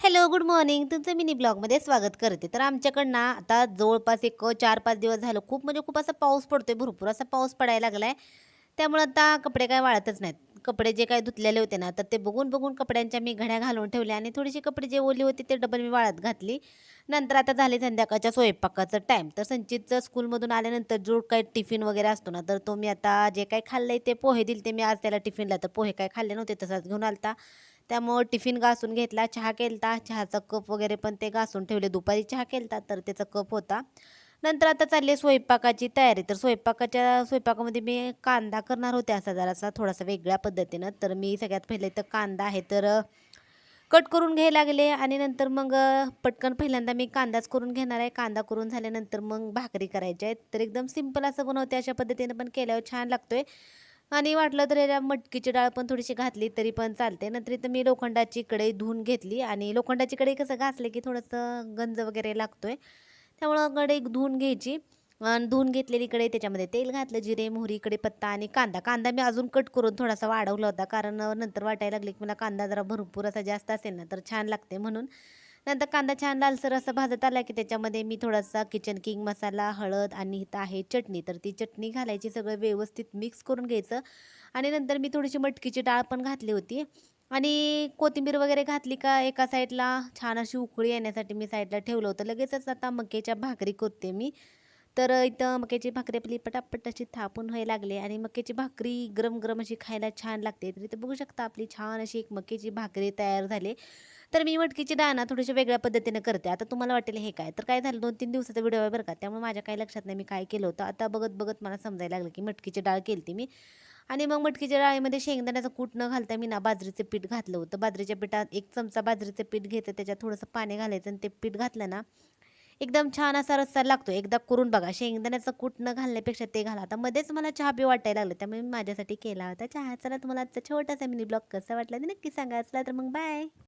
Hello, good morning. तुमचं mini ब्लॉगमध्ये स्वागत करते. तर आमच्याकडं ना आता जवळपास एक 4-5 दिवस झालं खूप म्हणजे खूप असा पाऊस पडतोय, भरपूर असा पाऊस पडायला लागलाय. त्यामुळे आता कपडे काय वाळतच नाहीत. कपडे जे काही धुतलेले होते ना, तर ते बघून कपड्यांच्या मी घड्या घालून ठेवल्या आणि थोडीशी कपडे जे ओली होती ते डबल मी वाळत घातली. नंतर आता झाले संध्याकाळच्या स्वयंपाकाचं टाईम. तर संचितचं स्कूलमधून आल्यानंतर जो काही टिफिन वगैरे असतो ना, तर तो मी आता जे काही खाल्लंय ते पोहे दिले मी आज त्याला टिफिनला. तर पोहे काही खाल्ले नव्हते तसाच घेऊन आलता. त्यामुळं टिफिन घासून घेतला, चहा केलता, चहाचा कप वगैरे पण ते घासून ठेवले. दुपारी चहा केलता तर त्याचा कप होता. नंतर आता चालली आहे स्वयंपाकाची तयारी. तर स्वयंपाकामध्ये मी कांदा करणार होते असा जरासा थोडासा वेगळ्या पद्धतीनं. तर मी सगळ्यात पहिले तर कांदा आहे तर कट करून घ्यायला लागले आणि नंतर मग पटकन पहिल्यांदा मी कांदाच करून घेणार आहे. कांदा करून झाल्यानंतर मग भाकरी करायच्या आहेत. तर एकदम सिंपल असं बनवते. अशा पद्धतीने पण केल्यावर छान लागतोय. आणि वाटलं तर याला मटकीची डाळ पण थोडीशी घातली तरी पण चालते. नंतर इथं मी लोखंडाची कढई धुवून घेतली आणि लोखंडाची कढई कसं घासले की थोडंसं गंज वगैरे लागतोय. त्यामुळं कढई धुवून घ्यायची आणि धुवून घेतलेली कढई त्याच्यामध्ये तेल घातलं, जिरे, मोहरी, कढीपत्ता आणि कांदा. कांदा मी अजून कट करून थोडासा वाढवला होता कारण नंतर वाटायला लागले की मला कांदा जरा भरपूर असा जास्त असेल ना तर छान लागते म्हणून. नंतर कांदा छान लालसर असा भाजत आला की त्याच्यामध्ये मी थोडासा किचन किंग मसाला, हळद आणि इथं आहे चटणी. तर ती चटणी घालायची, सगळं व्यवस्थित मिक्स करून घ्यायचं आणि नंतर मी थोडीशी मटकीची डाळ पण घातली होती आणि कोथिंबीर वगैरे घातली का एका साईडला छान अशी उकळी येण्यासाठी मी साईडला ठेवलं होतं. लगेचच आता मक्याच्या भाकरी करते मी. तर इथं मक्याची भाकरी आपली पटापट अशी थापून व्हायला लागली आणि मक्याची भाकरी गरम-गरम अशी खायला छान लागते. तर इथं बघू शकता आपली छान अशी एक मक्याची भाकरी तयार झाली. तर मी मटकीची डाळ ना थोडीशी वेगळ्या पद्धतीने करते. आता तुम्हाला वाटेल हे काय? तर काय झालं 2-3 दिवसाचा व्हिडिओ आहे बरं का. त्यामुळे माझ्या काही लक्षात नाही मी काय केलं होतं. आता बघत-बघत मला समजायला लागलं की मटकीची डाळ केलती मी आणि मग मटकीच्या डाळीमध्ये शेंगदाण्याचं कूट न घालता मी ना बाजरीचं पीठ घातलं होतं. बाजरीच्या पिठात 1 चमचा बाजरीचं पीठ घ्यायचं, त्याच्यात थोडंसं पाणी घालायचं आणि ते पीठ घातलं ना, एकदम छान असा रस्सा लागतो. एकदा करून बघा. शेंगदाण्याचं कूट न घालण्यापेक्षा ते घाला. आता मध्येच मला चहा पिऊ वाटायला लागलं, त्यामुळे मी माझ्यासाठी केला होता चहा. चला तुम्हाला आजचा छोटासा मिनी ब्लॉग कसा वाटला ते नक्की सांगा. चला तर मग बाय.